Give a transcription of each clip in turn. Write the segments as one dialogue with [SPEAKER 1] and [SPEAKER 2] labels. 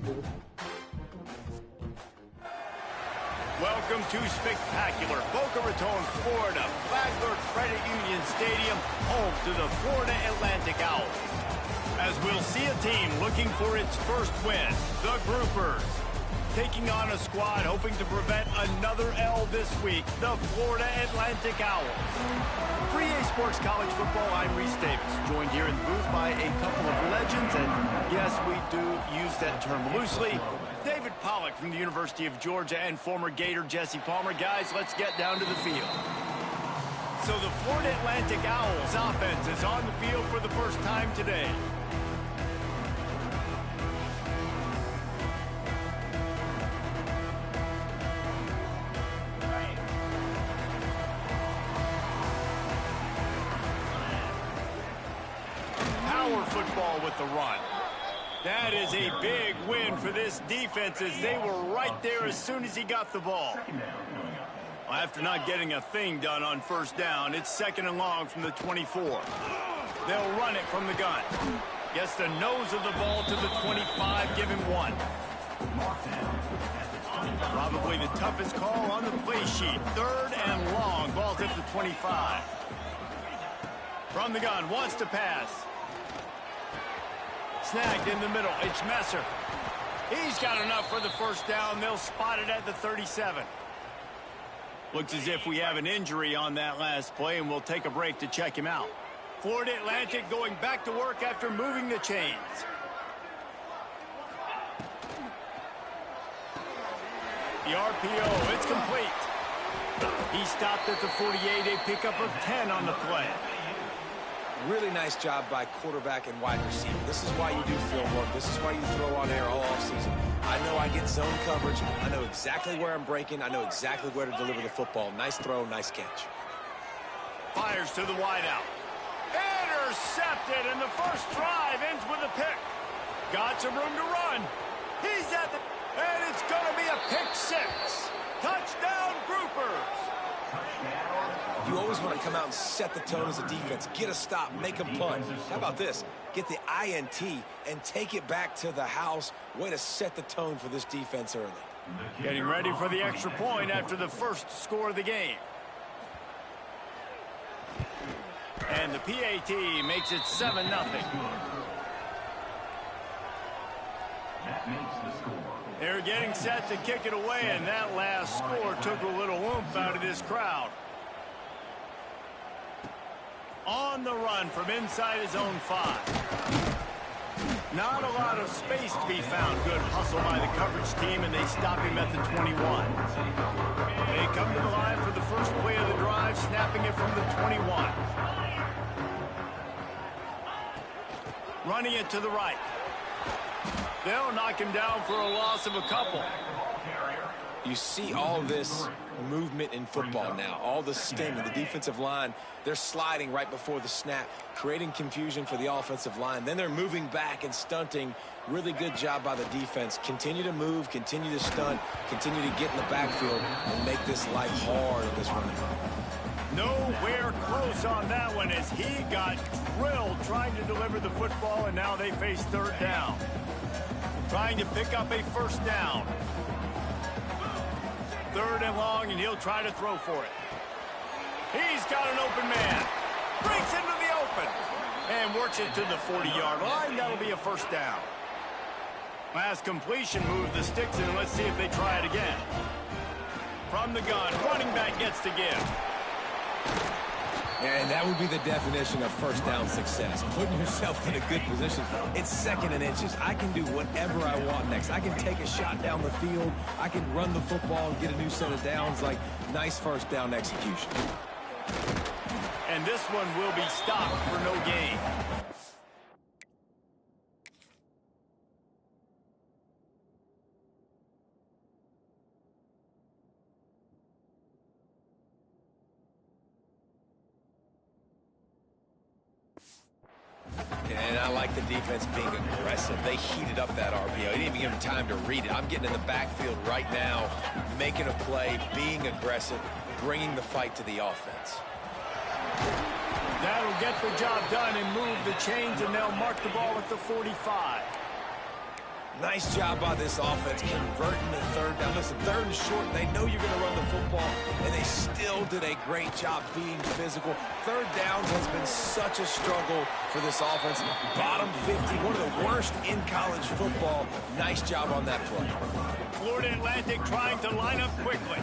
[SPEAKER 1] Welcome to spectacular Boca Raton, Florida, Flagler Credit Union Stadium, home to the Florida Atlantic Owls. As we'll see a team looking for its first win, the Groupers, taking on a squad hoping to prevent another L this week, the Florida Atlantic Owls. For EA Sports College Football, I'm Reese Davis, joined here in the booth by a couple of legends, and yes, we do use that term loosely. David Pollack from the University of Georgia and former Gator Jesse Palmer. Guys, let's get down to the field. So the Florida Atlantic Owls offense is on the field for the first time today. Power football with the run. That is a big win for this defense as they were right there as soon as he got the ball. Well, after not getting a thing done on first down, it's 2nd and long from the 24. They'll run it from the gun. Gets the nose of the ball to the 25, give him 1. Probably the toughest call on the play sheet. 3rd and long, ball's at the 25. From the gun, wants to pass. Snagged in the middle, it's Messer. He's got enough for the first down. They'll spot it at the 37. Looks as if we have an injury on that last play, and we'll take a break to check him out. Florida Atlantic going back to work after moving the chains. The RPO, it's complete. He stopped at the 48, a pickup of 10 on the play.
[SPEAKER 2] Really nice job by quarterback and wide receiver. This is why you do film work. This is why you throw on air all offseason. I know I get zone coverage. I know exactly where I'm breaking. I know exactly where to deliver the football. Nice throw, nice catch.
[SPEAKER 1] Fires to the wideout. Intercepted, and the first drive ends with a pick. Got some room to run. He's at the... And it's going to be a pick 6. Touchdown, Groupers.
[SPEAKER 2] You always want to come out and set the tone as a defense. Get a stop, make them punt. How about this? Get the INT and take it back to the house. Way to set the tone for this defense early.
[SPEAKER 1] Getting ready for the extra point after the first score of the game. And the PAT makes it 7-0. They're getting set to kick it away, and that last score took a little oomph out of this crowd. On the run from inside his own 5. Not a lot of space to be found. Good hustle by the coverage team, and they stop him at the 21. They come to the line for the first play of the drive, snapping it from the 21. Running it to the right. They'll knock him down for a loss of a couple.
[SPEAKER 2] You see all this movement in football now, all the sting of the defensive line. They're sliding right before the snap, creating confusion for the offensive line. Then they're moving back and stunting. Really good job by the defense. Continue to move, continue to stunt, continue to get in the backfield and make this life hard in this running.
[SPEAKER 1] Nowhere close on that one as he got drilled trying to deliver the football, and now they face 3rd down. Trying to pick up a first down. 3rd and long, and he'll try to throw for it. He's got an open man. Breaks into the open. And works it to the 40-yard line. That'll be a first down. Last completion moved the sticks in. Let's see if they try it again. From the gun, running back gets to give.
[SPEAKER 2] And that would be the definition of first down success. Putting yourself in a good position. It's 2nd and inches. I can do whatever I want next. I can take a shot down the field. I can run the football and get a new set of downs. Like, nice first down execution.
[SPEAKER 1] And this one will be stopped for no gain.
[SPEAKER 2] And I like the defense being aggressive. They heated up that RPO. They didn't even give him time to read it. I'm getting in the backfield right now, making a play, being aggressive, bringing the fight to the offense.
[SPEAKER 1] That'll get the job done and move the chains, and they'll mark the ball at the 45.
[SPEAKER 2] Nice job by this offense converting the third down. Listen, third and short, they know you're going to run the football, and they still did a great job being physical. Third downs has been such a struggle for this offense. Bottom 50, one of the worst in college football. Nice job on that play.
[SPEAKER 1] Florida Atlantic trying to line up quickly.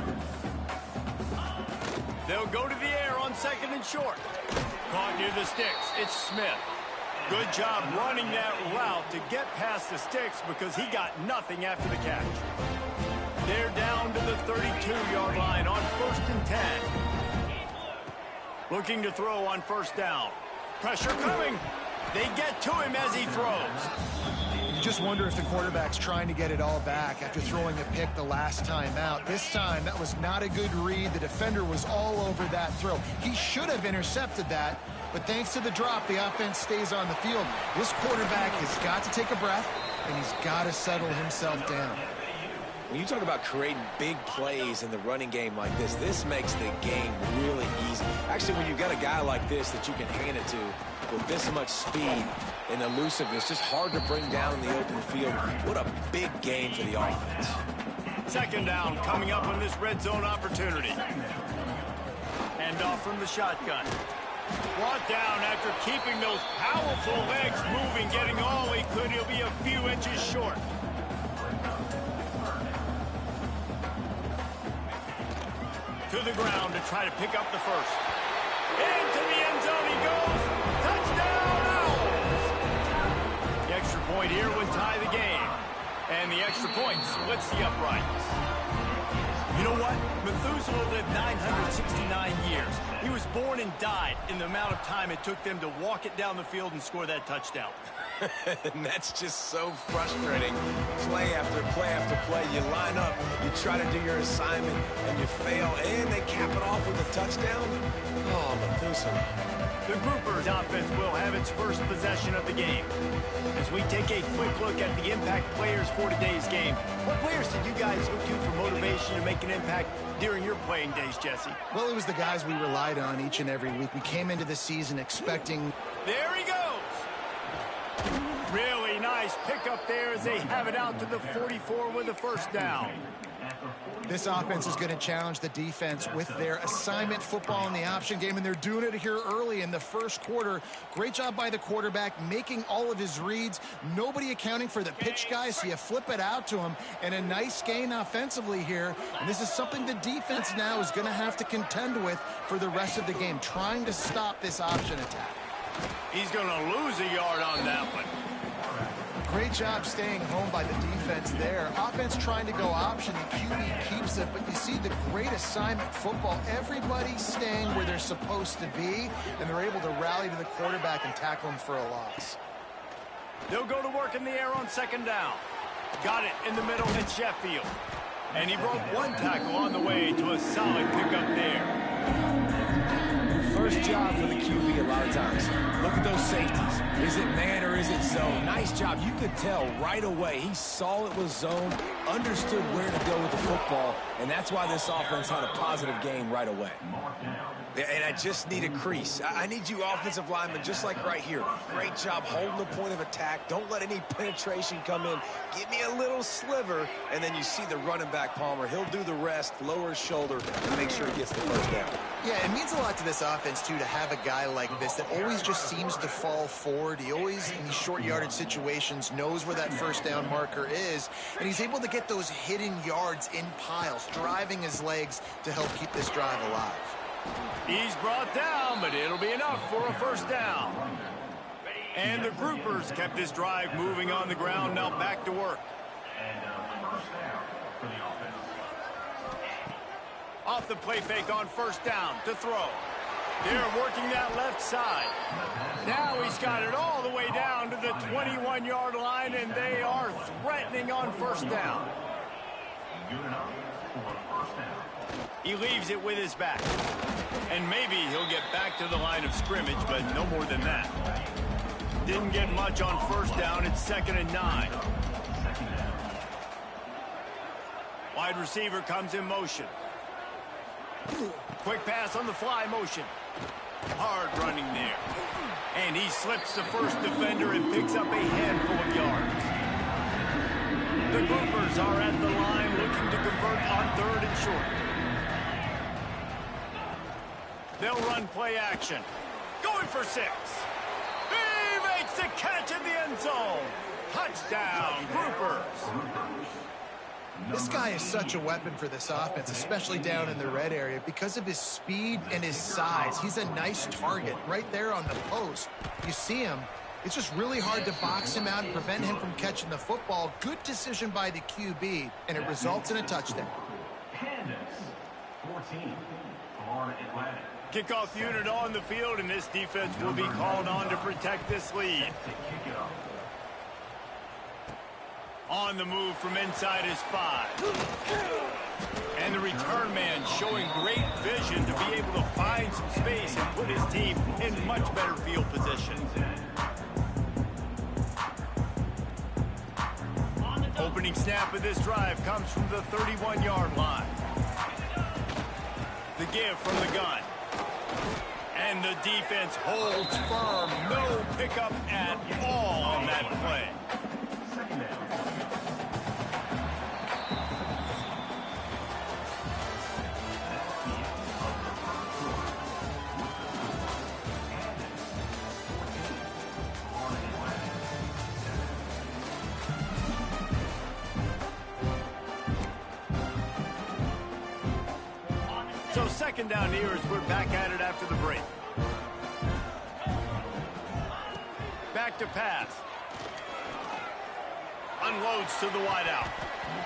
[SPEAKER 1] They'll go to the air on second and short. Caught near the sticks. It's Smith. Good job running that route to get past the sticks because he got nothing after the catch. They're down to the 32-yard line on 1st and 10. Looking to throw on first down. Pressure coming. They get to him as he throws.
[SPEAKER 3] You just wonder if the quarterback's trying to get it all back after throwing a pick the last time out. This time, that was not a good read. The defender was all over that throw. He should have intercepted that, but thanks to the drop, the offense stays on the field. This quarterback has got to take a breath, and he's got to settle himself down.
[SPEAKER 2] When you talk about creating big plays in the running game like this makes the game really easy. Actually, when you've got a guy like this that you can hand it to with this much speed and elusiveness, just hard to bring down in the open field. What a big game for the offense.
[SPEAKER 1] Second down coming up on this red zone opportunity. Hand off from the shotgun. Brought down after keeping those powerful legs moving, getting all he could. He'll be a few inches short. To the ground to try to pick up the first. Into the end zone he goes. Touchdown, Owls! The extra point here would tie the game. And the extra point splits the uprights. You know what? Methuselah lived 969 years. He was born and died in the amount of time it took them to walk it down the field and score that touchdown.
[SPEAKER 2] And that's just so frustrating. Play after play after play. You line up, you try to do your assignment, and you fail, and they cap it off with a touchdown. Oh, Methuselah.
[SPEAKER 1] The Groupers offense will have its first possession of the game. As we take a quick look at the impact players for today's game, what players did you guys look to for motivation to make an impact during your playing days, Jesse?
[SPEAKER 3] Well, it was the guys we relied on each and every week. We came into the season expecting...
[SPEAKER 1] There he goes! Really nice pickup there as they have it out to the 44 with a first down.
[SPEAKER 3] This offense is going to challenge the defense with their assignment football in the option game, and they're doing it here early in the first quarter. Great job by the quarterback, making all of his reads. Nobody accounting for the pitch guy, so you flip it out to him, and a nice gain offensively here. And this is something the defense now is going to have to contend with for the rest of the game, trying to stop this option attack.
[SPEAKER 1] He's going to lose a yard on that one.
[SPEAKER 3] Great job staying home by the defense there. Offense trying to go option, and QB keeps it, but you see the great assignment football. Everybody's staying where they're supposed to be, and they're able to rally to the quarterback and tackle him for a loss.
[SPEAKER 1] They'll go to work in the air on second down. Got it in the middle at Sheffield. And he broke one tackle on the way to a solid pickup there.
[SPEAKER 2] First job for the QB a lot of times. Look at those safeties. Is it man or is it zone? Nice job. You could tell right away. He saw it was zone, understood where to go with the football, and that's why this offense had a positive game right away. And I just need a crease. I need you offensive linemen just like right here. Great job holding the point of attack. Don't let any penetration come in. Give me a little sliver, and then you see the running back, Palmer. He'll do the rest, lower his shoulder, and make sure he gets the first down.
[SPEAKER 3] Yeah, it means a lot to this offense, too, to have a guy like this that always just seems to fall forward. He always, in these short yardage situations, knows where that first down marker is, and he's able to get those hidden yards in piles, driving his legs to help keep this drive alive.
[SPEAKER 1] He's brought down, but it'll be enough for a first down. And the Groupers kept this drive moving on the ground, now back to work. Off the play fake on first down to throw. They're working that left side. Now he's got it all the way down to the 21-yard line, and they are threatening on first down. He leaves it with his back. And maybe he'll get back to the line of scrimmage, but no more than that. Didn't get much on first down. It's 2nd and 9. Wide receiver comes in motion. Quick pass on the fly motion. Hard running there. And he slips the first defender and picks up a handful of yards. The Groupers are at the line looking to convert on 3rd and short. They'll run play action. Going for 6. He makes the catch in the end zone. Touchdown, Groupers.
[SPEAKER 3] This guy is such a weapon for this offense, especially down in the red area, because of his speed and his size. He's a nice target right there on the post. You see him. It's just really hard to box him out and prevent him from catching the football. Good decision by the QB, and it results in a touchdown.
[SPEAKER 4] 14 for Atlanta.
[SPEAKER 1] Kickoff unit on the field, and this defense will be called on to protect this lead. On the move from inside his 5. And the return man showing great vision to be able to find some space and put his team in much better field position. Opening snap of this drive comes from the 31-yard line. The give from the gun. And the defense holds firm. No pickup at all on that play. So 2nd down here as we're back at it after the break. Back to pass. Unloads to the wideout.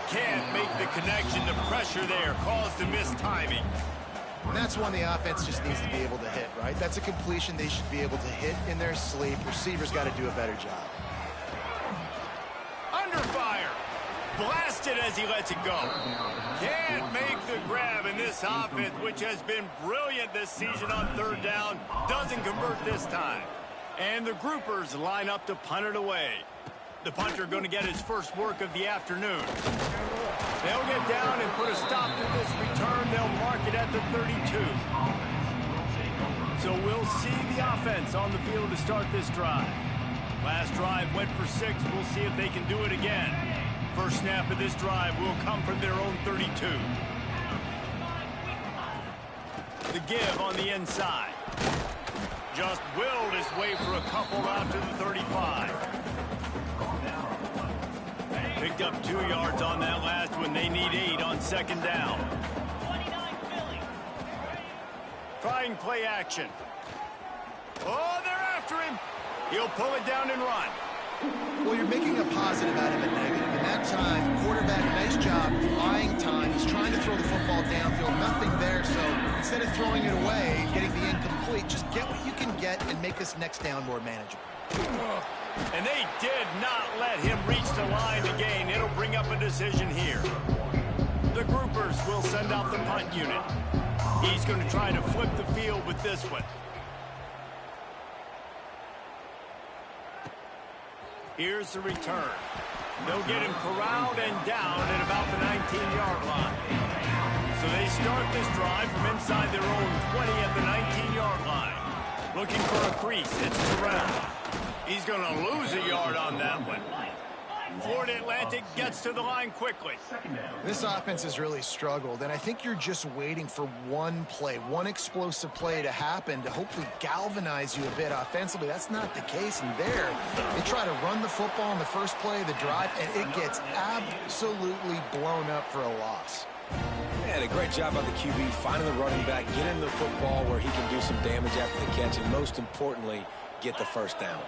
[SPEAKER 1] Can't make the connection. The pressure there caused the missed timing.
[SPEAKER 3] And that's one the offense just needs to be able to hit, right? That's a completion they should be able to hit in their sleep. Receivers got to do a better job.
[SPEAKER 1] Under fire. Blasted as he lets it go. Can't make the grab, in this offense, which has been brilliant this season on 3rd down, doesn't convert this time. And the Groupers line up to punt it away. The punter going to get his first work of the afternoon. They'll get down and put a stop to this return. They'll mark it at the 32. So we'll see the offense on the field to start this drive. Last drive went for 6. We'll see if they can do it again. First snap of this drive will come from their own 32. The give on the inside. Just willed his way for a couple out to the 35. Picked up 2 yards on that last one. They need 8 on 2nd down. Trying play action. Oh, they're after him. He'll pull it down and run.
[SPEAKER 3] Well, you're making a positive out of a negative. In that time, quarterback, nice job, buying time. He's trying to throw the football downfield. Nothing there, so instead of throwing it away, getting the incomplete, just get what you can get and make this next down more manageable.
[SPEAKER 1] And they did not let him reach the line to gain. It'll bring up a decision here. The Groupers will send out the punt unit. He's going to try to flip the field with this one. Here's the return. They'll get him corralled and down at about the 19-yard line. So they start this drive from inside their own 20 at the 19-yard line. Looking for a crease. It's Terrell. He's going to lose a yard on that one. Florida Atlantic gets to the line quickly.
[SPEAKER 3] This offense has really struggled, and I think you're just waiting for one play, one explosive play to happen to hopefully galvanize you a bit offensively. That's not the case, and there, they try to run the football in the first play of the drive, and it gets absolutely blown up for a loss.
[SPEAKER 2] And a great job by the QB finding the running back, get him the football where he can do some damage after the catch, and most importantly, get the first down.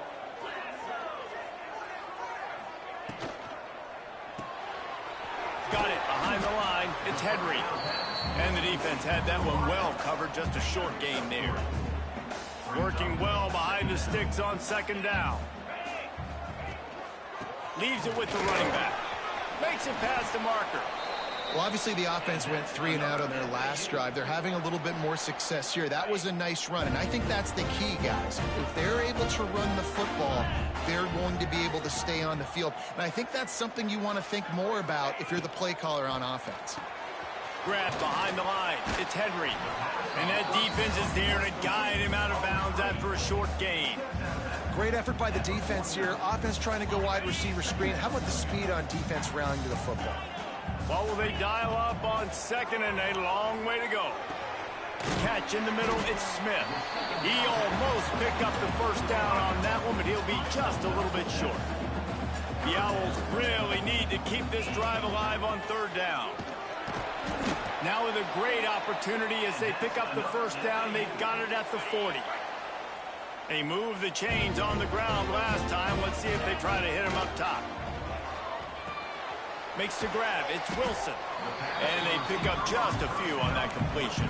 [SPEAKER 1] Got it behind the line. It's Henry. And the defense had that one well covered. Just a short gain there. Working well behind the sticks on 2nd down. Leaves it with the running back. Makes it past the marker.
[SPEAKER 3] Well, obviously the offense went 3 and out on their last drive. They're having a little bit more success here. That was a nice run, and I think that's the key, guys. If they're able to run the football, they're going to be able to stay on the field. And I think that's something you want to think more about if you're the play caller on offense.
[SPEAKER 1] Grab behind the line. It's Henry. And that defense is there to guide him out of bounds after a short gain.
[SPEAKER 3] Great effort by the defense here. Offense trying to go wide receiver screen. How about the speed on defense rallying to the football?
[SPEAKER 1] What will they dial up on 2nd and a long way to go? Catch in the middle, it's Smith. He almost picked up the first down on that one, but he'll be just a little bit short. The Owls really need to keep this drive alive on 3rd down. Now with a great opportunity as they pick up the first down, they've got it at the 40. They moved the chains on the ground last time. Let's see if they try to hit him up top. Makes the grab. It's Wilson. And they pick up just a few on that completion.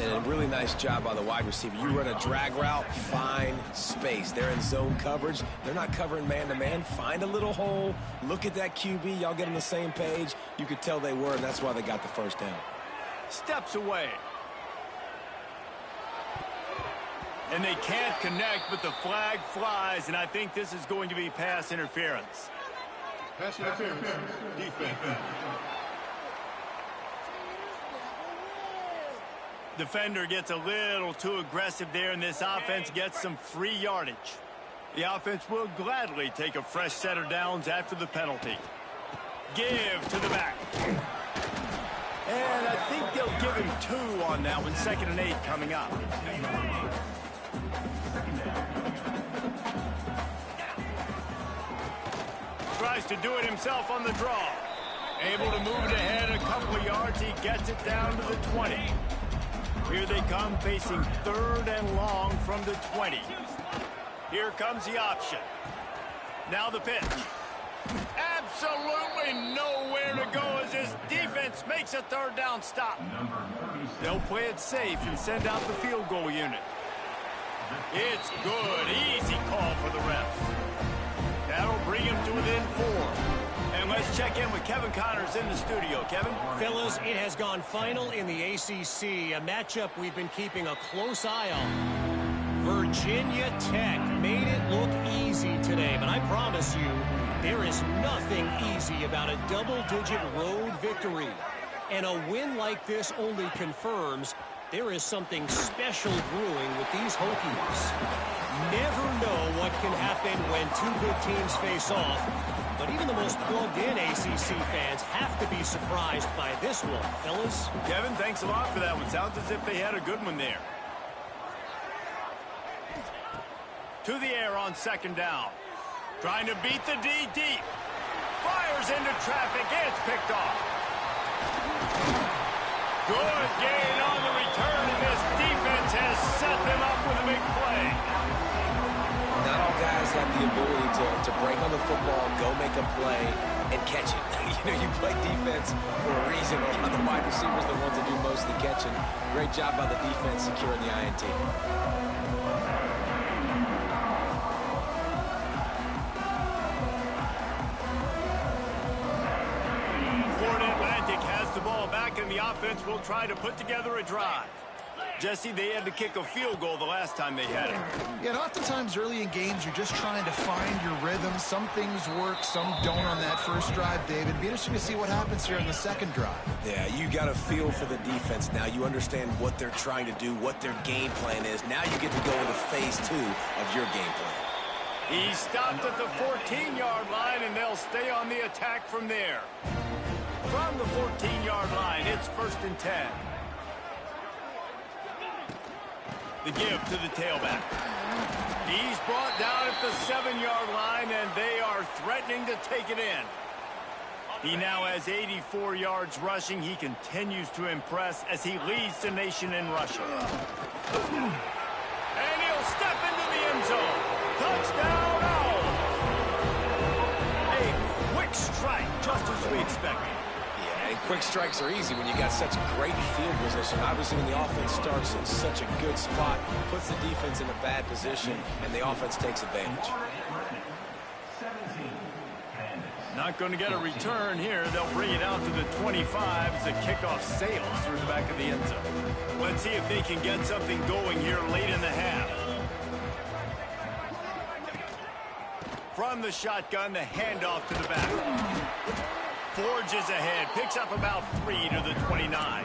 [SPEAKER 2] And a really nice job by the wide receiver. You run a drag route, find space. They're in zone coverage. They're not covering man-to-man. Find a little hole. Look at that QB. Y'all get on the same page. You could tell they were, and that's why they got the first down.
[SPEAKER 1] Steps away. And they can't connect, but the flag flies, and I think this is going to be pass interference.
[SPEAKER 5] Pass interference. Defense.
[SPEAKER 1] Defender gets a little too aggressive there, and this offense gets some free yardage. The offense will gladly take a fresh set of downs after the penalty. Give to the back. And I think they'll give him 2 on that one. 2nd and 8 coming up. Tries to do it himself on the draw. Able to move it ahead a couple of yards. He gets it down to the 20. Here they come facing 3rd and long from the 20. Here comes the option. Now the pitch. Absolutely nowhere to go as this defense makes a 3rd down stop. They'll play it safe and send out the field goal unit. It's good. Easy call for the refs. That'll bring him to within 4. And let's check in with Kevin Connors in the studio. Kevin?
[SPEAKER 6] Fellas, it has gone final in the ACC, a matchup we've been keeping a close eye on. Virginia Tech made it look easy today, but I promise you, there is nothing easy about a double-digit road victory. And a win like this only confirms there is something special brewing with these Hokies. Never know what can happen when 2 good teams face off, but even the most plugged-in ACC fans have to be surprised by this one, fellas.
[SPEAKER 1] Kevin, thanks a lot for that one. Sounds as if they had a good one there. To the air on 2nd down. Trying to beat the D deep. Fires into traffic. It's picked off. Good gain on the return, and this defense has set them up with a big play.
[SPEAKER 2] Not all guys have the ability to break on the football, go make a play, and catch it. You play defense for a reason. A lot of the wide receivers are the ones that do most of the catching. Great job by the defense securing the INT.
[SPEAKER 1] The ball back, and the offense will try to put together a drive. Jesse, they had to kick a field goal the last time they had it.
[SPEAKER 3] Yeah, and oftentimes early in games, you're just trying to find your rhythm. Some things work, some don't on that first drive, David. It'd be interesting to see what happens here in the 2nd drive.
[SPEAKER 2] Yeah, you got a feel for the defense now. You understand what they're trying to do, what their game plan is. Now you get to go into phase 2 of your game plan.
[SPEAKER 1] He stopped at the 14-yard line, and they'll stay on the attack from there. From the 14-yard line, it's 1st and 10. The give to the tailback. He's brought down at the 7-yard line, and they are threatening to take it in. He now has 84 yards rushing. He continues to impress as he leads the nation in rushing. And he'll step into the end zone. Touchdown, Owls! A quick strike, just as we expected.
[SPEAKER 2] And quick strikes are easy when you got such great field position. Obviously, when the offense starts in such a good spot, puts the defense in a bad position, and the offense takes advantage.
[SPEAKER 1] Not going to get a return here. They'll bring it out to the 25 as the kickoff sails through the back of the end zone. Let's see if they can get something going here late in the half. From the shotgun, the handoff to the back. Forges ahead, picks up about 3 to the 29.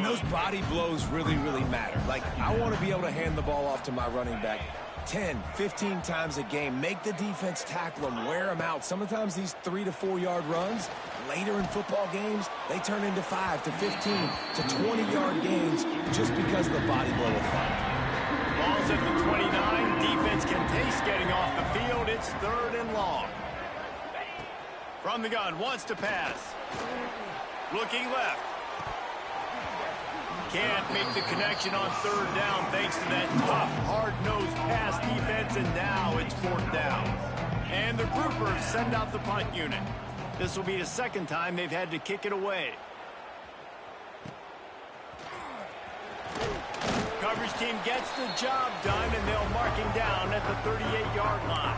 [SPEAKER 2] And those body blows really, really matter. Like, I want to be able to hand the ball off to my running back 10, 15 times a game. Make the defense tackle them, wear them out. Sometimes these 3 to 4 yard runs, later in football games, they turn into 5 to 15 to 20-yard gains just because of the body blow effect.
[SPEAKER 1] Ball's at the 29. Defense can taste getting off the field. It's 3rd and long. From the gun, wants to pass. Looking left. Can't make the connection on 3rd down thanks to that tough, hard-nosed pass defense, and now it's 4th down. And the groupers send out the punt unit. This will be the 2nd time they've had to kick it away. Coverage team gets the job done, and they'll mark him down at the 38-yard line.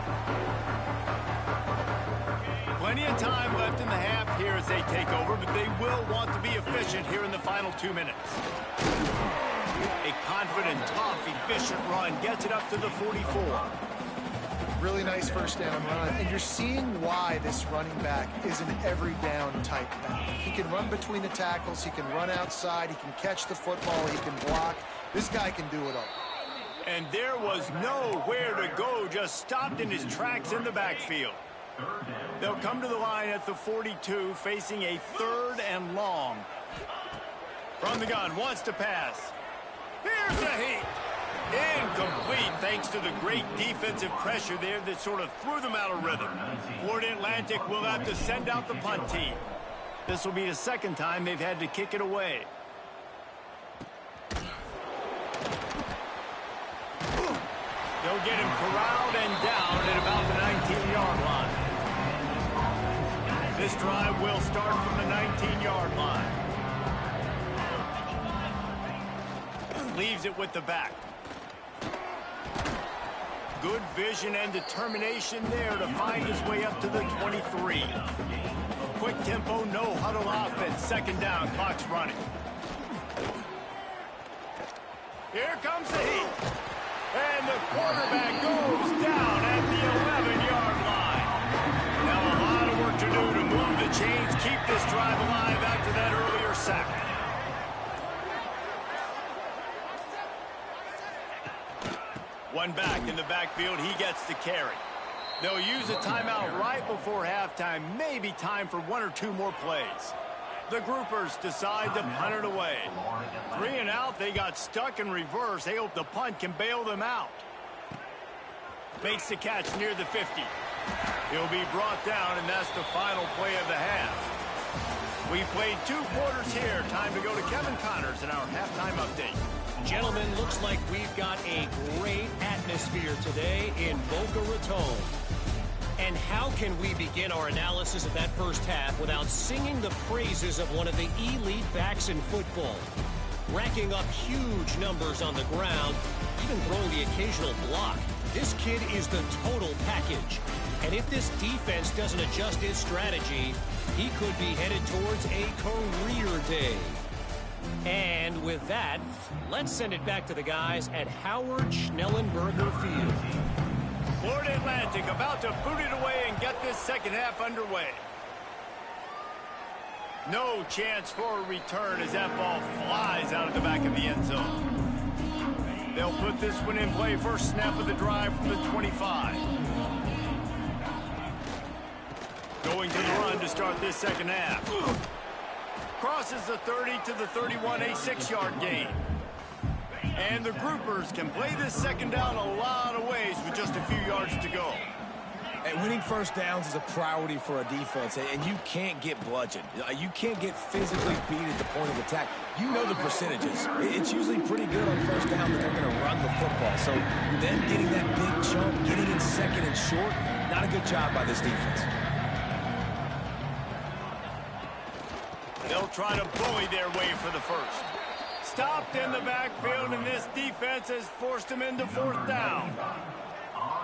[SPEAKER 1] Plenty of time left in the half here as they take over, but they will want to be efficient here in the final 2 minutes. A confident, tough, efficient run gets it up to the 44.
[SPEAKER 3] Really nice first down run, and you're seeing why this running back is an every down type back. He can run between the tackles, he can run outside, he can catch the football, he can block. This guy can do it all.
[SPEAKER 1] And there was nowhere to go, just stopped in his tracks in the backfield. They'll come to the line at the 42, facing a 3rd and long. From the gun, wants to pass. Here's a heat. Incomplete thanks to the great defensive pressure there that sort of threw them out of rhythm. Florida Atlantic will have to send out the punt team. This will be the 2nd time they've had to kick it away. They'll get him corralled and down at about the 19-yard line. This drive will start from the 19-yard line. Leaves it with the back. Good vision and determination there to find his way up to the 23. Quick tempo, no huddle offense. 2nd down, clock's running. Here comes the heat. And the quarterback goes down at the 11-yard line. Now a lot of work to do to move the chains, keep this drive alive after that earlier sack. One back in the backfield, he gets the carry. They'll use a timeout right before halftime, maybe time for 1 or 2 more plays. The groupers decide to punt it away. 3 and out, they got stuck in reverse. They hope the punt can bail them out. Makes the catch near the 50. He'll be brought down, and that's the final play of the half. We played 2 quarters here. Time to go to Kevin Connors in our halftime update.
[SPEAKER 6] Gentlemen, looks like we've got a great atmosphere today in Boca Raton. And how can we begin our analysis of that first half without singing the praises of one of the elite backs in football? Racking up huge numbers on the ground, even throwing the occasional block. This kid is the total package. And if this defense doesn't adjust his strategy, he could be headed towards a career day. And with that, let's send it back to the guys at Howard Schnellenberger Field.
[SPEAKER 1] Florida Atlantic about to boot it away and get this 2nd half underway. No chance for a return as that ball flies out of the back of the end zone. They'll put this one in play. First snap of the drive from the 25. Going to the run to start this 2nd half. Crosses the 30 to the 31, a 6-yard gain. And the groupers can play this 2nd down a lot of ways with just a few yards to go.
[SPEAKER 2] And winning first downs is a priority for a defense, and you can't get bludgeoned. You can't get physically beat at the point of attack. You know the percentages. It's usually pretty good on first down that they're going to run the football. So them getting that big chunk, getting in 2nd and short, not a good job by this defense.
[SPEAKER 1] They'll try to bully their way for the first. Stopped in the backfield, and this defense has forced them into 4th down.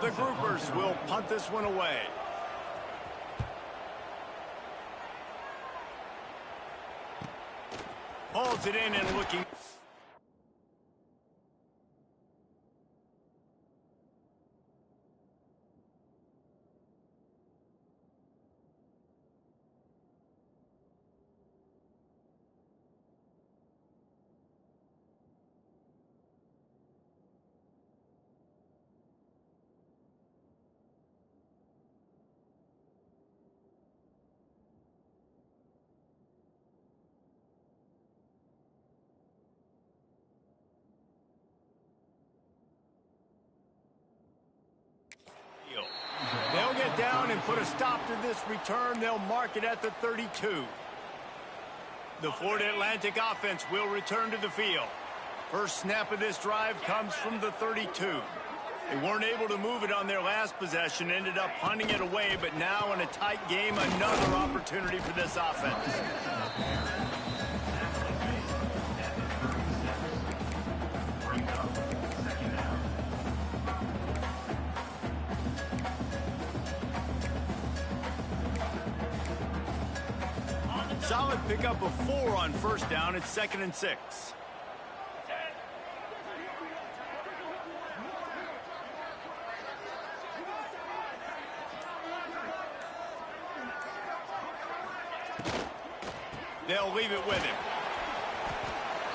[SPEAKER 1] The groupers will punt this one away. Holds it in and looking. down and put a stop to this return. They'll mark it at the 32. The Florida Atlantic offense will return to the field. First snap of this drive comes from the 32. They weren't able to move it on their last possession, ended up punting it away, but now in a tight game, another opportunity for this offense. Solid pickup of 4 on first down. It's 2nd and 6. They'll leave it with him.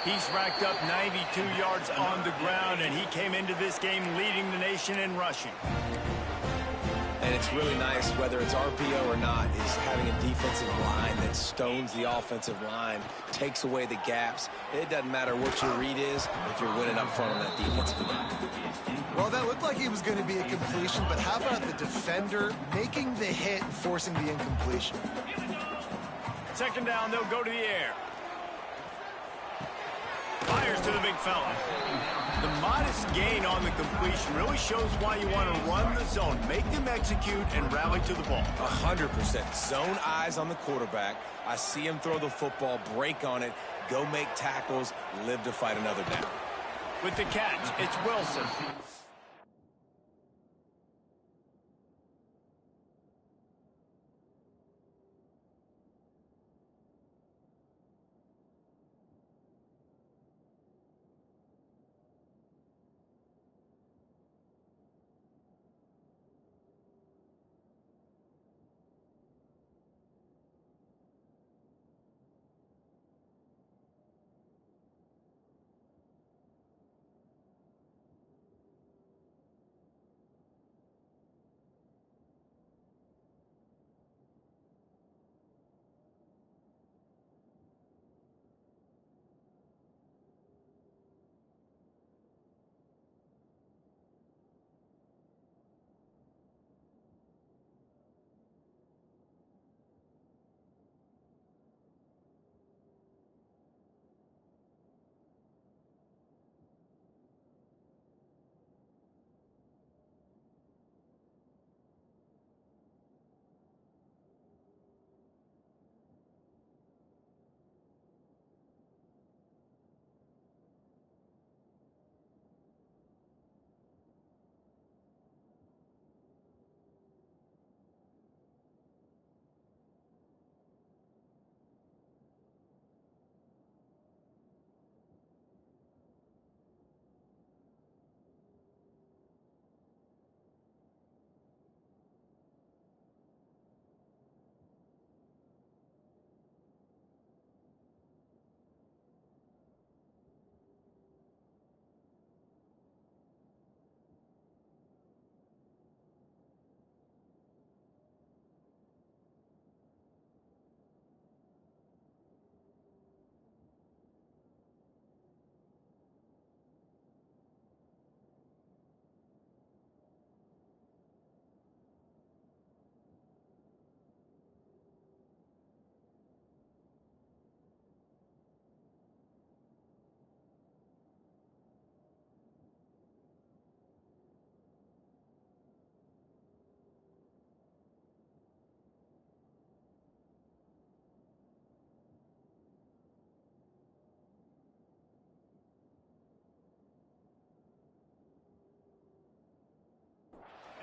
[SPEAKER 1] He's racked up 92 yards on the ground, and he came into this game leading the nation in rushing.
[SPEAKER 2] And it's really nice, whether it's RPO or not, is having a defensive line that stones the offensive line, takes away the gaps. It doesn't matter what your read is if you're winning up front on that defensive line.
[SPEAKER 3] Well, that looked like he was going to be a completion, but how about the defender making the hit and forcing the incompletion?
[SPEAKER 1] 2nd down, they'll go to the air. Fires to the big fella. The modest gain on the completion really shows why you want to run the zone. Make them execute and rally to the ball.
[SPEAKER 2] 100%. Zone eyes on the quarterback. I see him throw the football, break on it, go make tackles, live to fight another down.
[SPEAKER 1] With the catch, it's Wilson.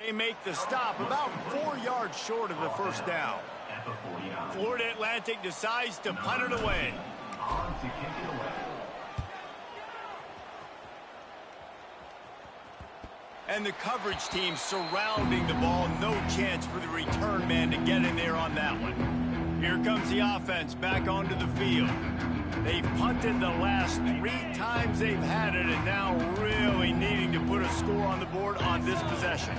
[SPEAKER 1] They make the stop about 4 yards short of the first down. Florida Atlantic decides to punt it away. And the coverage team surrounding the ball. No chance for the return man to get in there on that one. Here comes the offense back onto the field. They've punted the last 3 times they've had it, and now really needing to put a score on the board on this possession.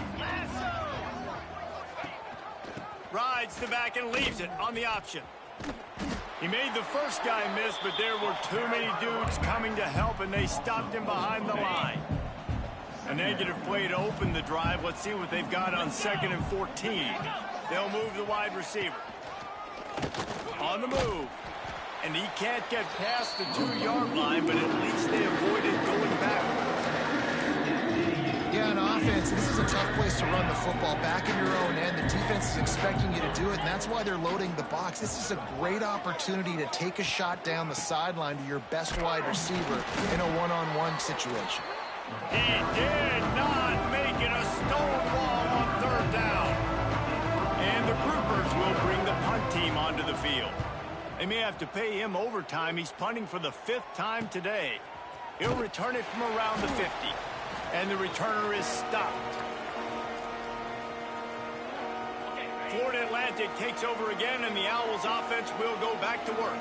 [SPEAKER 1] Rides the back and leaves it on the option. He made the first guy miss, but there were too many dudes coming to help, and they stopped him behind the line. A negative play to open the drive. Let's see what they've got on 2nd and 14. They'll move the wide receiver. On the move. And he can't get past the 2-yard line, but at least they avoided going backwards.
[SPEAKER 3] Yeah, on offense, this is a tough place to run the football. Back in your own end, the defense is expecting you to do it, and that's why they're loading the box. This is a great opportunity to take a shot down the sideline to your best wide receiver in a one-on-one situation.
[SPEAKER 1] He did not make it a stonewall on 3rd down. And the Groupers will bring the punt team onto the field. They may have to pay him overtime. He's punting for the 5th time today. He'll return it from around the 50. And the returner is stopped. Florida Atlantic takes over again, and the Owls offense will go back to work.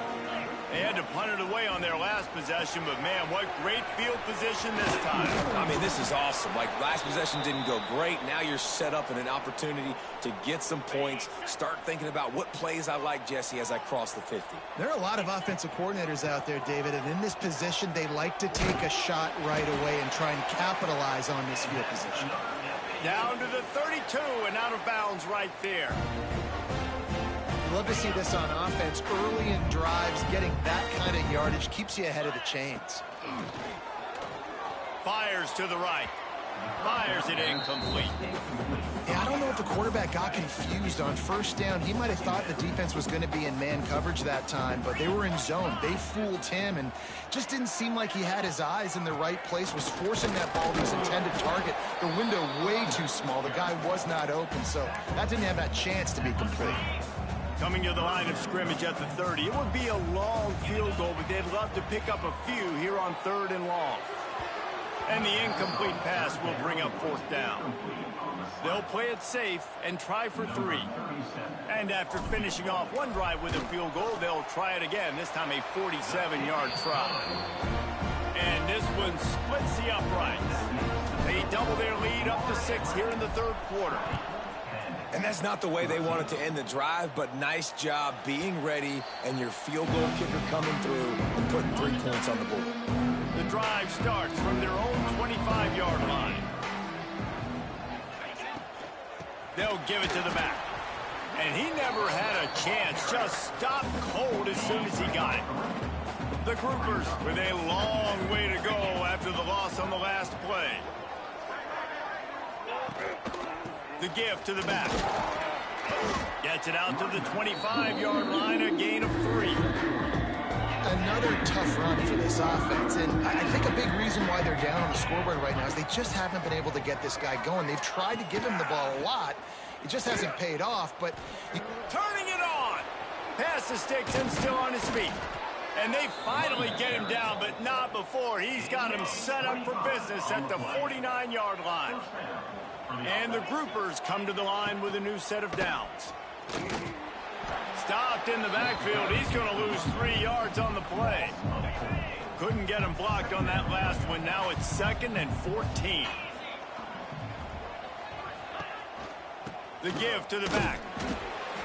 [SPEAKER 1] They had to punt it away on their last possession, but man, what great field position this time.
[SPEAKER 2] I mean, this is awesome. Like, last possession didn't go great. Now you're set up in an opportunity to get some points. Start thinking about what plays I like, Jesse, as I cross the 50.
[SPEAKER 3] There are a lot of offensive coordinators out there, David, and in this position, they like to take a shot right away and try and capitalize on this field position.
[SPEAKER 1] Down to the 32 and out of bounds right there.
[SPEAKER 3] Love to see this on offense. Early in drives, getting that kind of yardage keeps you ahead of the chains.
[SPEAKER 1] Fires to the right. Fires it incomplete.
[SPEAKER 3] Yeah, I don't know if the quarterback got confused on 1st down. He might have thought the defense was going to be in man coverage that time, but they were in zone. They fooled him and just didn't seem like he had his eyes in the right place, was forcing that ball to his intended target. The window way too small. The guy was not open, so that didn't have that chance to be complete.
[SPEAKER 1] Coming to the line of scrimmage at the 30. It would be a long field goal, but they'd love to pick up a few here on 3rd and long. And the incomplete pass will bring up 4th down. They'll play it safe and try for 3. And after finishing off one drive with a field goal, they'll try it again, this time a 47-yard try. And this one splits the uprights. They double their lead up to 6 here in the 3rd quarter.
[SPEAKER 2] And that's not the way they wanted to end the drive, but nice job being ready and your field goal kicker coming through and putting 3 points on the board.
[SPEAKER 1] The drive starts from their own 25-yard line. They'll give it to the back. And he never had a chance. Just stopped cold as soon as he got it. The Groupers with a long way to go after the loss on the last play. The give to the back. Gets it out to the 25-yard line, a gain of 3.
[SPEAKER 3] Another tough run for this offense, and I think a big reason why they're down on the scoreboard right now is they just haven't been able to get this guy going. They've tried to give him the ball a lot. It just hasn't paid off, but...
[SPEAKER 1] Turning it on! Pass the sticks and still on his feet. And they finally get him down, but not before. He's got him set up for business at the 49-yard line. And the Groupers come to the line with a new set of downs. Stopped in the backfield. He's going to lose 3 yards on the play. Couldn't get him blocked on that last one. Now it's 2nd and 14. The give to the back.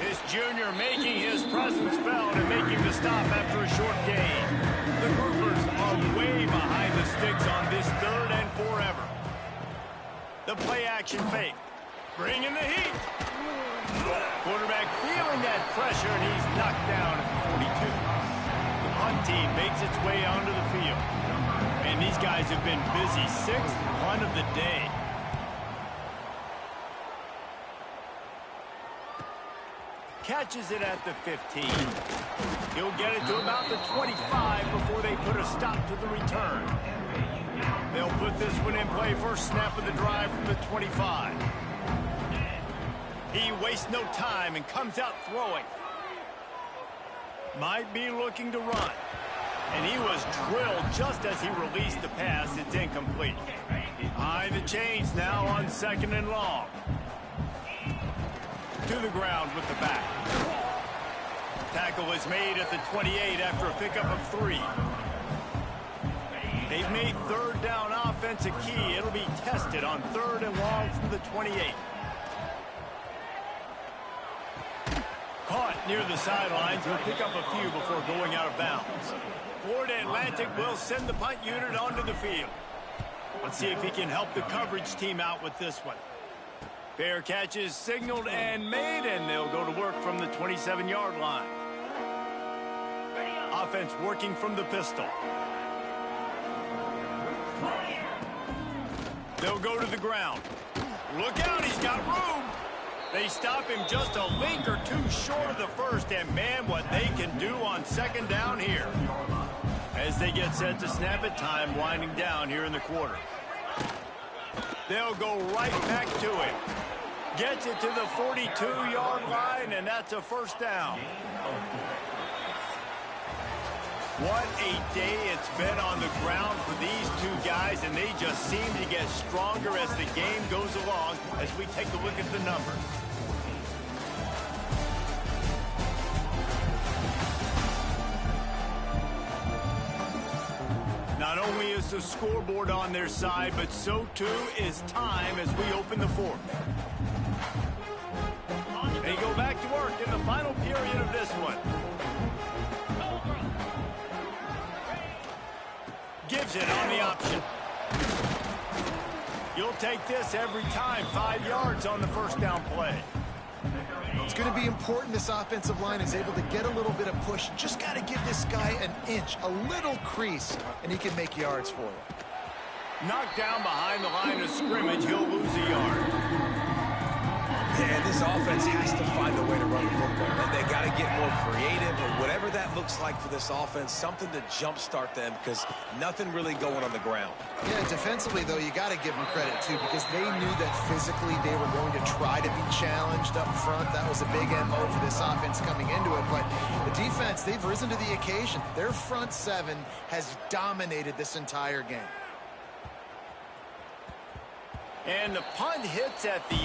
[SPEAKER 1] This junior making his presence felt and making the stop after a short gain. The Groupers are way behind the sticks on this 3rd and forever. The play-action fake. Bringing the heat. Quarterback feeling that pressure, and he's knocked down at the 42. The punt team makes its way onto the field. And these guys have been busy. 6th punt of the day. Catches it at the 15. He'll get it to about the 25 before they put a stop to the return. They'll put this one in play, first snap of the drive from the 25. He wastes no time and comes out throwing. Might be looking to run. And he was drilled just as he released the pass. It's incomplete. High the chains now on 2nd and long. To the ground with the back. Tackle is made at the 28 after a pickup of 3. They've made 3rd down offense a key. It'll be tested on 3rd and long from the 28. Caught near the sidelines. He'll pick up a few before going out of bounds. Florida Atlantic will send the punt unit onto the field. Let's see if he can help the coverage team out with this one. Fair catch is signaled and made, and they'll go to work from the 27-yard line. Offense working from the pistol. They'll go to the ground. Look out, he's got room. They stop him just a link or two short of the first, and man, what they can do on second down here. As they get set to snap it, time winding down here in the quarter. They'll go right back to him. Gets it to the 42-yard line, and that's a first down. What a day it's been on the ground for these two guys, and they just seem to get stronger as the game goes along as we take a look at the numbers. Not only is the scoreboard on their side, but so too is time as we open the fourth. They go back to work in the final period of this one. Gives it on the option. You'll take this every time. 5 yards on the first down play.
[SPEAKER 3] It's going to be important this offensive line is able to get a little bit of push. Just got to give this guy an inch, a little crease, and he can make yards for you.
[SPEAKER 1] Knocked down behind the line of scrimmage, he'll lose a yard.
[SPEAKER 2] And this offense has to find a way to run the football. They got to get more creative, or whatever that looks like for this offense, something to jumpstart them, because nothing really going on the ground.
[SPEAKER 3] Yeah, defensively, though, you got to give them credit, too, because they knew that physically they were going to try to be challenged up front. That was a big MO for this offense coming into it. But the defense, they've risen to the occasion. Their front seven has dominated this entire game.
[SPEAKER 1] And the punt hits at the 8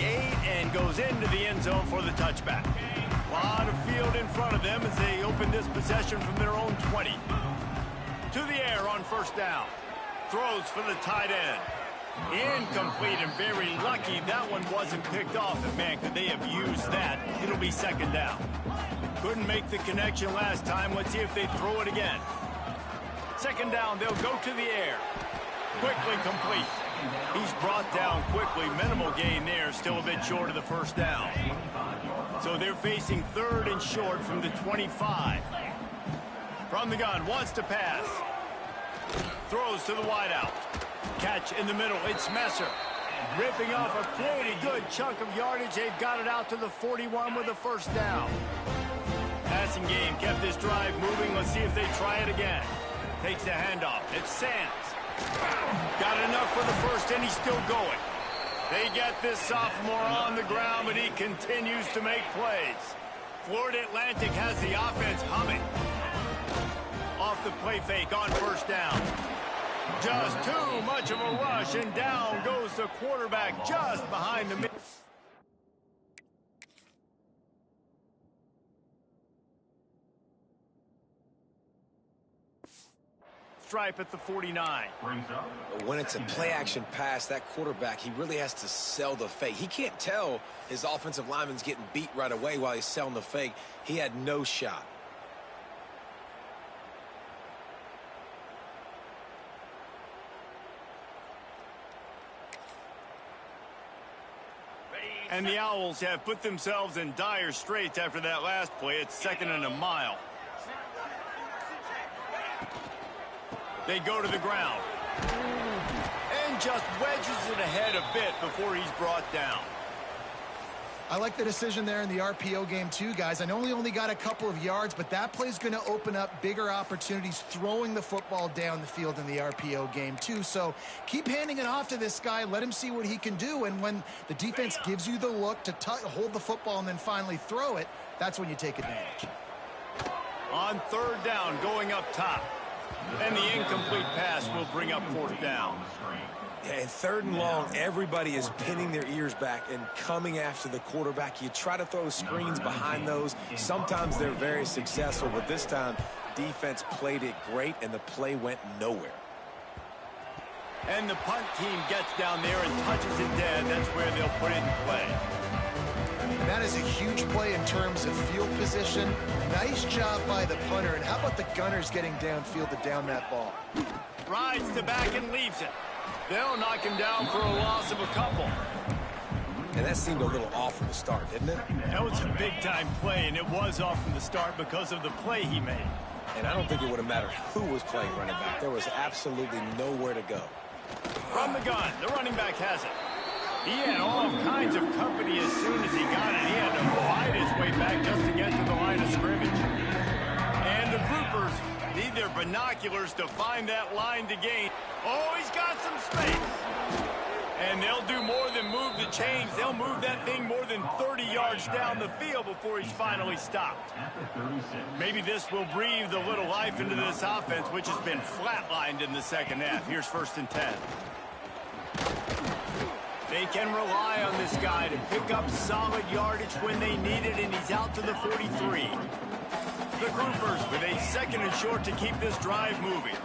[SPEAKER 1] and goes into the end zone for the touchback. A lot of field in front of them as they open this possession from their own 20. To the air on first down. Throws for the tight end. Incomplete, and very lucky that one wasn't picked off. And man, could they have used that? It'll be second down. Couldn't make the connection last time. Let's see if they throw it again. Second down, they'll go to the air. Quickly complete. He's brought down quickly. Minimal gain there. Still a bit short of the first down. So they're facing third and short from the 25. From the gun. Wants to pass. Throws to the wideout. Catch in the middle. It's Messer. Ripping off a pretty good chunk of yardage. They've got it out to the 41 with a first down. Passing game kept this drive moving. Let's see if they try it again. Takes the handoff. It's Sands. Got enough for the first, and he's still going. They get this sophomore on the ground, but he continues to make plays. Florida Atlantic has the offense humming. Off the play fake on first down. Just too much of a rush, and down goes the quarterback just behind the middle. Stripe at the 49.
[SPEAKER 2] When it's a play-action pass, that quarterback, he really has to sell the fake. He can't tell his offensive lineman's getting beat right away while he's selling the fake. He had no shot.
[SPEAKER 1] And the Owls have put themselves in dire straits after that last play. It's second and a mile. They go to the ground. And just wedges it ahead a bit before he's brought down.
[SPEAKER 3] I like the decision there in the RPO game too, guys. I know he only got a couple of yards, but that play's going to open up bigger opportunities throwing the football down the field in the RPO game too. So keep handing it off to this guy. Let him see what he can do. And when the defense gives you the look to hold the football and then finally throw it, that's when you take advantage.
[SPEAKER 1] On third down, going up top. And the incomplete pass will bring up fourth down.
[SPEAKER 2] Yeah, and third and long, everybody is pinning their ears back and coming after the quarterback. You try to throw screens behind those. Sometimes they're very successful, but this time, defense played it great, and the play went nowhere.
[SPEAKER 1] And the punt team gets down there and touches it dead. That's where they'll put it in play.
[SPEAKER 3] And that is a huge play in terms of field position. Nice job by the punter. And how about the Gunners getting downfield to down that ball?
[SPEAKER 1] Rides to back and leaves it. They'll knock him down for a loss of a couple.
[SPEAKER 2] And that seemed a little off from the start, didn't it?
[SPEAKER 1] That was a big-time play, and it was off from the start because of the play he made.
[SPEAKER 2] And I don't think it would have mattered who was playing running back. There was absolutely nowhere to go.
[SPEAKER 1] From the gun, the running back has it. He had all kinds of company as soon as he got it. He had to fight his way back just to get to the line of scrimmage. And the groupers need their binoculars to find that line to gain. Oh, he's got some space. And they'll do more than move the chains. They'll move that thing more than 30 yards down the field before he's finally stopped. Maybe this will breathe a little life into this offense, which has been flatlined in the second half. Here's 1st and 10. They can rely on this guy to pick up solid yardage when they need it, and he's out to the 43. The groupers with a 2nd and short to keep this drive moving.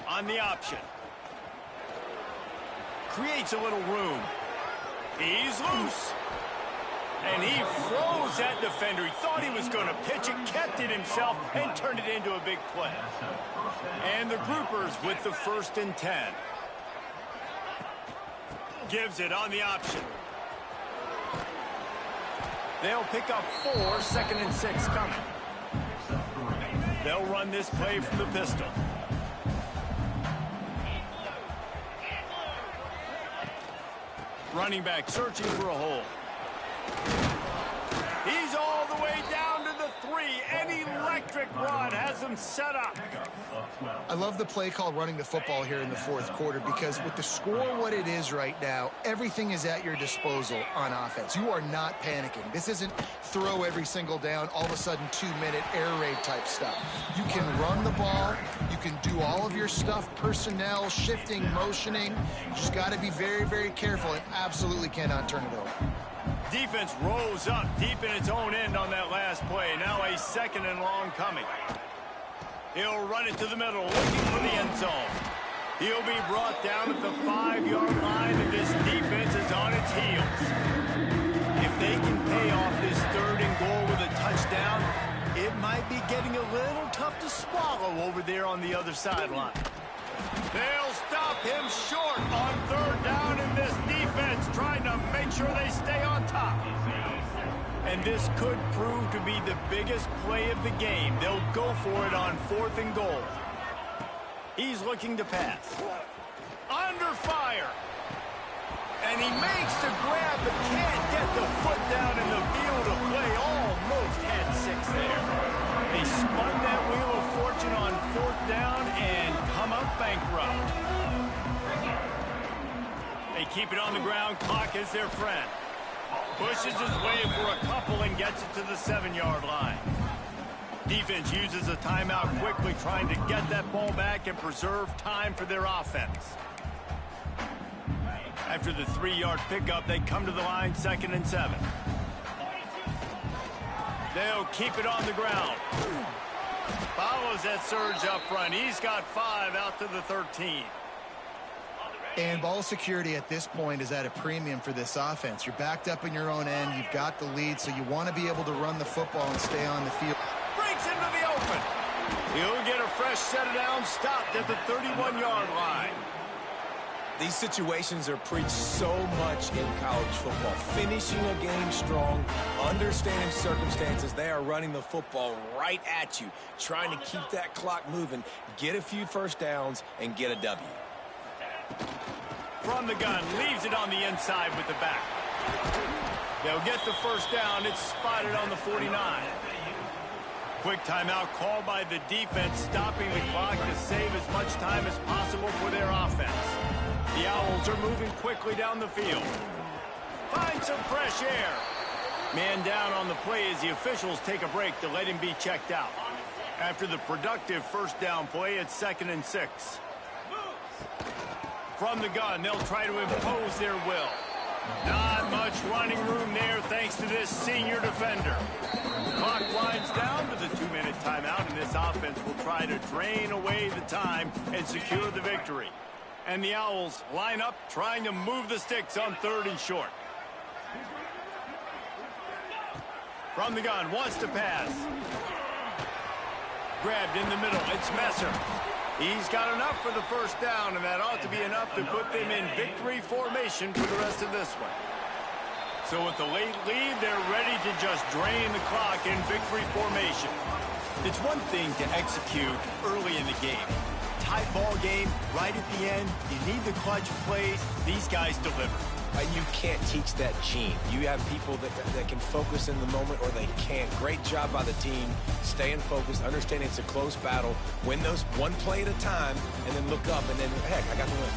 [SPEAKER 1] On the option. Creates a little room. He's loose. And he froze that defender. He thought he was going to pitch it, kept it himself, and turned it into a big play. And the groupers with the 1st and 10. Gives it on the option. They'll pick up 4, 2nd and 6 coming. They'll run this play from the pistol. Running back searching for a hole. He's all the way down to the 3. An electric run has him set up.
[SPEAKER 3] I love the play call running the football here in the 4th quarter because with the score what it is right now, everything is at your disposal on offense. You are not panicking. This isn't throw every single down, all of a sudden 2-minute air raid type stuff. You can run the ball. You can do all of your stuff, personnel, shifting, motioning. You just got to be very, very careful and absolutely cannot turn it over.
[SPEAKER 1] Defense rose up deep in its own end on that last play. Now a 2nd and long coming. He'll run it to the middle, looking for the end zone. He'll be brought down at the 5-yard line, and this defense is on its heels. If they can pay off this 3rd and goal with a touchdown, it might be getting a little tough to swallow over there on the other sideline. They'll stop him short on 3rd down, and this defense trying to make sure they stay on top. And this could prove to be the biggest play of the game. They'll go for it on 4th and goal. He's looking to pass. Under fire. And he makes the grab, but can't get the foot down in the field of play. Almost had 6 there. They spun that wheel of fortune on 4th down and come up bankrupt. They keep it on the ground. Clock is their friend. Pushes his way for a couple and gets it to the 7-yard line. Defense uses a timeout quickly, trying to get that ball back and preserve time for their offense. After the 3-yard pickup, they come to the line, 2nd and 7. They'll keep it on the ground. Follows that surge up front. He's got 5 out to the 13.
[SPEAKER 3] And ball security at this point is at a premium for this offense. You're backed up in your own end. You've got the lead, so you want to be able to run the football and stay on the field.
[SPEAKER 1] Breaks into the open. He'll get a fresh set of downs, stopped at the 31-yard line.
[SPEAKER 2] These situations are preached so much in college football. Finishing a game strong, understanding circumstances. They are running the football right at you, trying to keep that clock moving, get a few 1st downs, and get a W.
[SPEAKER 1] From the gun, leaves it on the inside with the back. They'll get the 1st down. It's spotted on the 49. Quick timeout called by the defense, stopping the clock to save as much time as possible for their offense. The Owls are moving quickly down the field. Find some fresh air. Man down on the play as the officials take a break to let him be checked out. After the productive 1st down play, it's 2nd and 6. From the gun, they'll try to impose their will. Not much running room there thanks to this senior defender. Clock winds down to the 2-minute timeout, and this offense will try to drain away the time and secure the victory. And the Owls line up trying to move the sticks on 3rd and short. From the gun, wants to pass. Grabbed in the middle, it's Messer. He's got enough for the first down, and that ought to be enough to put them in victory formation for the rest of this one. So with the late lead, they're ready to just drain the clock in victory formation. It's one thing to execute early in the game. Tight ball game, right at the end, you need the clutch plays. These guys deliver.
[SPEAKER 2] You can't teach that gene. You have people that can focus in the moment or they can't. Great job by the team, staying focused, understanding it's a close battle, win those one play at a time, and then look up, and then, heck, I got the win.